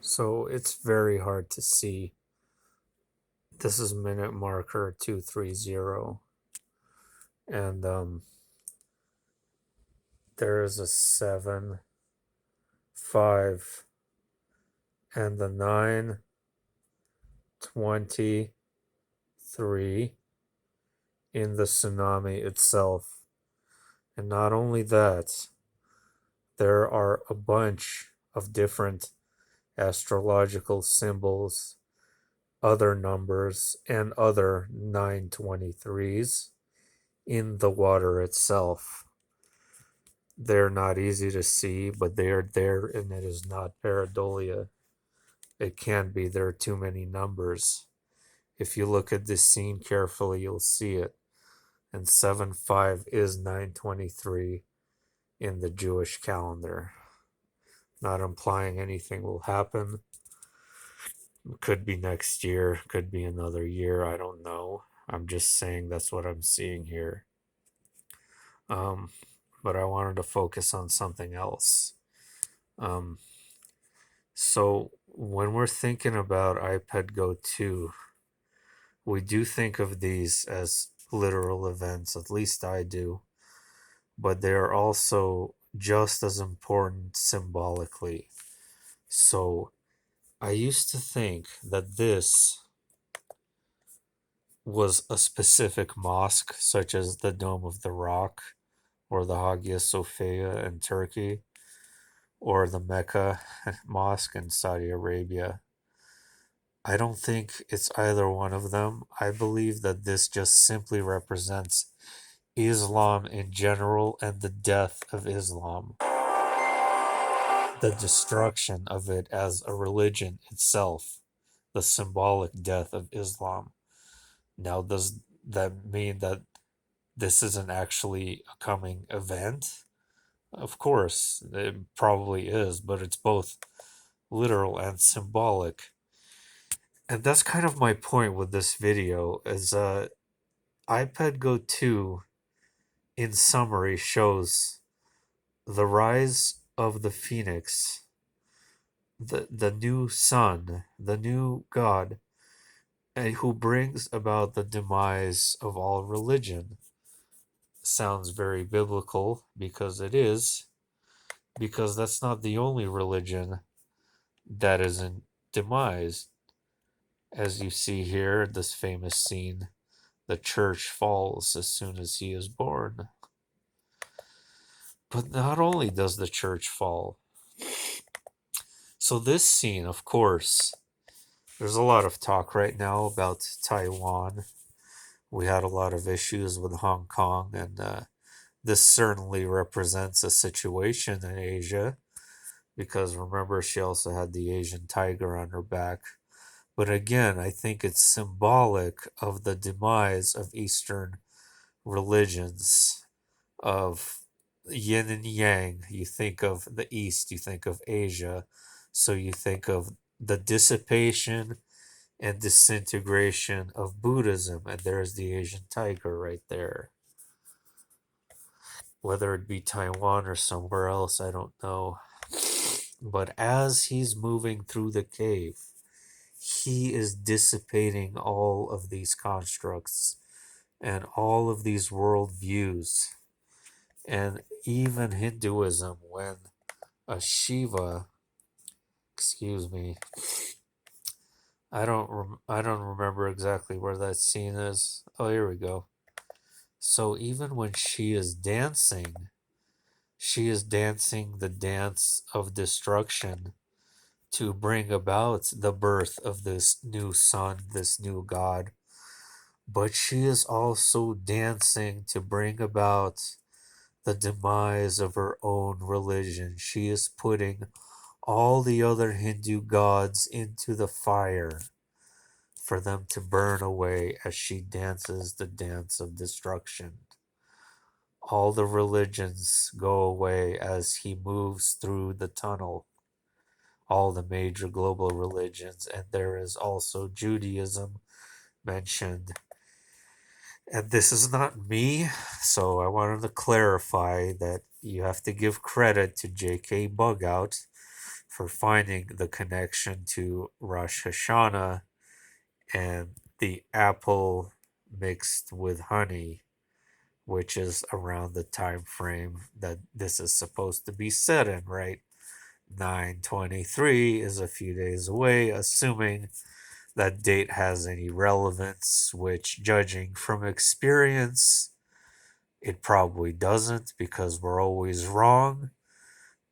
So it's very hard to see. This is minute marker 230. And there is a 7, 5, and the 9, 23 in the tsunami itself. And not only that, there are a bunch of different astrological symbols, other numbers, and other 923s in the water itself. They're not easy to see, but they are there, and it is not pareidolia. It can be. There are too many numbers. If you look at this scene carefully, you'll see it. And 7-5 is 923 in the Jewish calendar. Not implying anything will happen. Could be next year, could be another year. I don't know. I'm just saying that's what I'm seeing here. Um, but I wanted to focus on something else. Um, so when we're thinking about Ipetogat2, we do think of these as literal events, at least I do, but they are also just as important symbolically. So I used to think that this was a specific mosque, such as the Dome of the Rock or the Hagia Sophia in Turkey or the Mecca Mosque in Saudi Arabia. I don't think it's either one of them. I believe that this just simply represents Islam in general and the death of Islam, the destruction of it as a religion itself, the symbolic death of Islam. Now, does that mean that this isn't actually a coming event? Of course, it probably is, but it's both literal and symbolic. And that's kind of my point with this video is Ipetogat2 in summary shows the rise of the phoenix, the new sun, the new god, and who brings about the demise of all religion. Sounds very biblical because it is, because that's not the only religion that is in demise. As you see here, this famous scene, the church falls as soon as he is born. But not only does the church fall, so this scene, of course, there's a lot of talk right now about Taiwan. We had a lot of issues with Hong Kong, and this certainly represents a situation in Asia because remember, she also had the Asian tiger on her back. But again, I think it's symbolic of the demise of Eastern religions, of yin and yang. You think of the East, you think of Asia, so you think of the dissipation and disintegration of Buddhism, and there's the Asian tiger right there. Whether it be Taiwan or somewhere else, I don't know. But as he's moving through the cave, he is dissipating all of these constructs and all of these worldviews. And even Hinduism, when a Shiva, excuse me, I don't remember exactly where that scene is. Oh, here we go. So even when she is dancing the dance of destruction to bring about the birth of this new son, this new god. But she is also dancing to bring about the demise of her own religion. She is putting all the other Hindu gods into the fire for them to burn away as she dances the dance of destruction. All the religions go away as he moves through the tunnel. All the major global religions, and there is also Judaism mentioned. And this is not me, so I wanted to clarify that you have to give credit to J.K. Bugout for finding the connection to Rosh Hashanah and the apple mixed with honey, which is around the time frame that this is supposed to be set in, right? 9/23 is a few days away, assuming that date has any relevance, which, judging from experience, it probably doesn't because we're always wrong.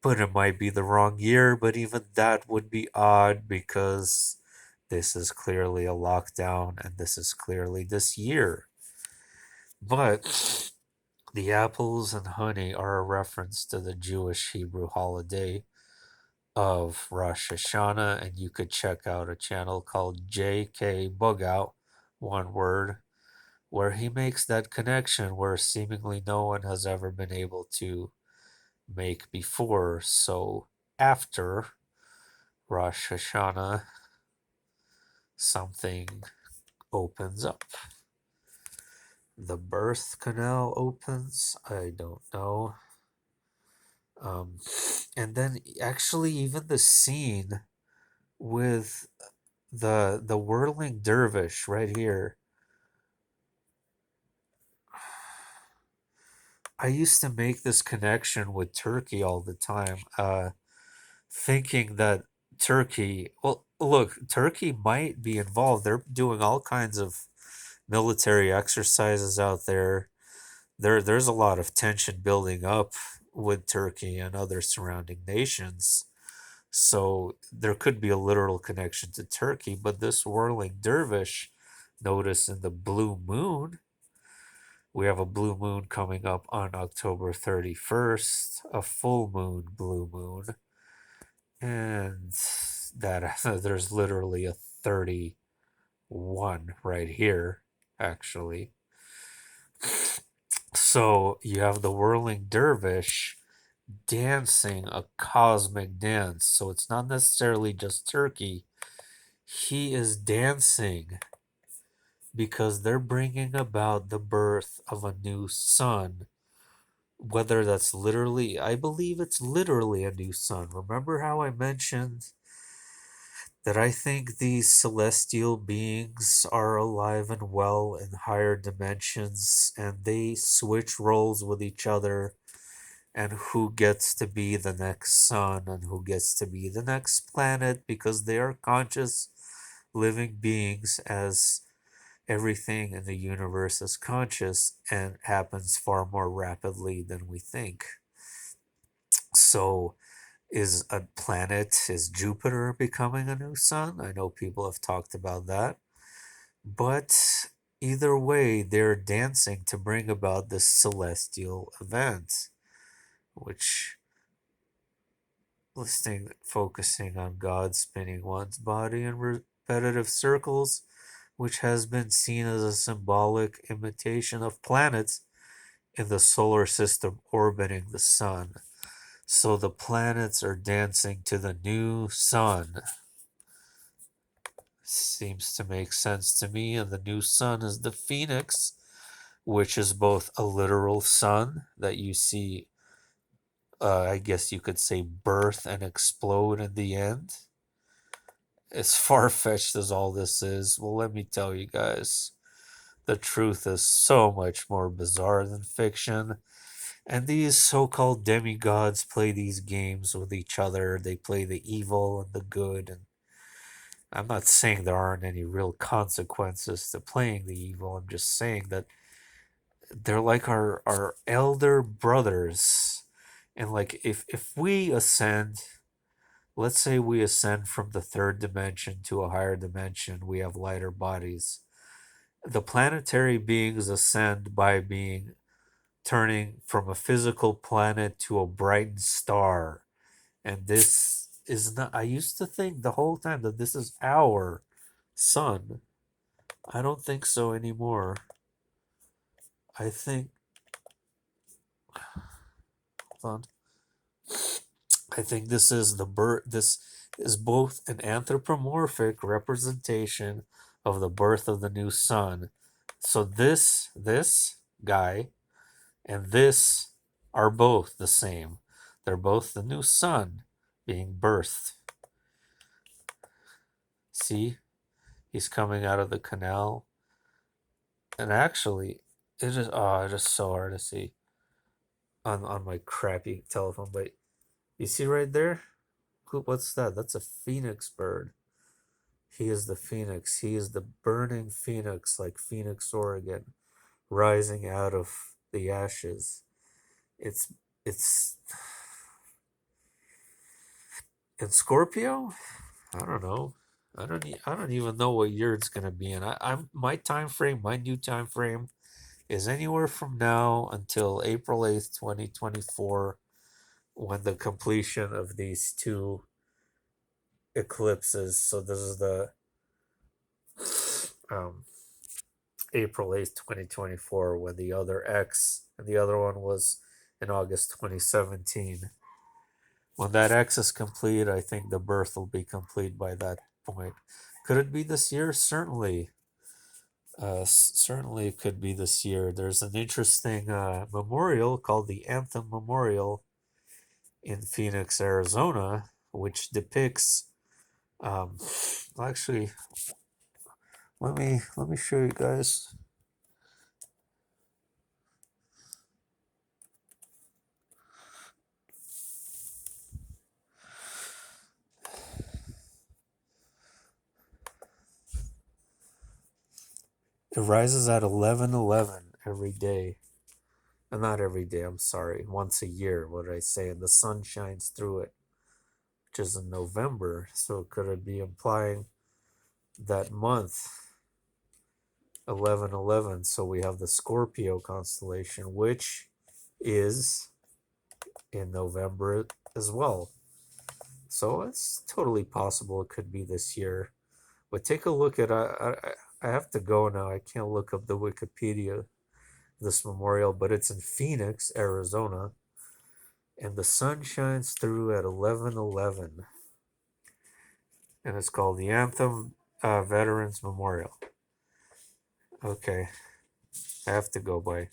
But it might be the wrong year, but even that would be odd because this is clearly a lockdown and this is clearly this year. But the apples and honey are a reference to the Jewish Hebrew holiday of Rosh Hashanah, and you could check out a channel called JK Bugout, one word, where he makes that connection where seemingly no one has ever been able to make before. So after Rosh Hashanah, something opens up. The birth canal opens. I don't know. Um, and then actually, even the scene with the whirling dervish right here. I used to make this connection with Turkey all the time, thinking that Turkey. Well, look, Turkey might be involved. They're doing all kinds of military exercises out there. There's a lot of tension building up with Turkey and other surrounding nations. So there could be a literal connection to Turkey, but this whirling dervish, notice in the blue moon, we have a blue moon coming up on October 31st, a full moon, blue moon, and that there's literally a 31 right here, actually. So you have the whirling dervish dancing a cosmic dance. So it's not necessarily just Turkey. He is dancing because they're bringing about the birth of a new sun. Whether that's literally, I believe it's literally a new sun. Remember how I mentioned that I think these celestial beings are alive and well in higher dimensions and they switch roles with each other, and who gets to be the next sun and who gets to be the next planet because they are conscious living beings, as everything in the universe is conscious and happens far more rapidly than we think. So, is Jupiter becoming a new sun? I know people have talked about that. But either way, they're dancing to bring about this celestial event, which focusing on God spinning one's body in repetitive circles, which has been seen as a symbolic imitation of planets in the solar system orbiting the sun. So the planets are dancing to the new sun. Seems to make sense to me. And the new sun is the phoenix, which is both a literal sun that you see, I guess you could say, birth and explode in the end. As far fetched as all this is, well, let me tell you guys, the truth is so much more bizarre than fiction. And these so called demigods play these games with each other. They play the evil and the good. And I'm not saying there aren't any real consequences to playing the evil. I'm just saying that they're like our elder brothers. And like if we ascend, let's say we ascend from the third dimension to a higher dimension, we have lighter bodies. The planetary beings ascend by being turning from a physical planet to a brightened star. And this is not, I used to think the whole time that this is our sun. I don't think so anymore. I think, hold on. I think this is the birth. This is both an anthropomorphic representation of the birth of the new sun. So this guy and this are both the same. They're both the new sun. being birthed. See, he's coming out of the canal, and actually, it is so hard to see on my crappy telephone. But you see right there, what's that? That's a phoenix bird. He is the phoenix. He is the burning phoenix, like Phoenix, Oregon, rising out of the ashes. It's in Scorpio. I don't know. I don't even know what year it's gonna be in. I'm my time frame, my new time frame is anywhere from now until April 8th, 2024, when the completion of these two eclipses. So this is the um, April 8th, 2024, when the other X and the other one was in August 2017. When that X is complete, I think the birth will be complete by that point. Could it be this year? Certainly. Certainly it could be this year. There's an interesting memorial called the Anthem Memorial in Phoenix, Arizona, which depicts. Um, actually, let me show you guys. It rises at 11:11 every day. Not every day. I'm sorry. Once a year. What did I say? And the sun shines through it, which is in November. So could it be implying that month 11:11? So we have the Scorpio constellation, which is in November as well. So it's totally possible it could be this year. But take a look at I have to go now. I can't look up the Wikipedia this memorial, but it's in Phoenix, Arizona, and the sun shines through at 11:11, and it's called the Anthem Veterans Memorial. Okay, I have to go. Bye.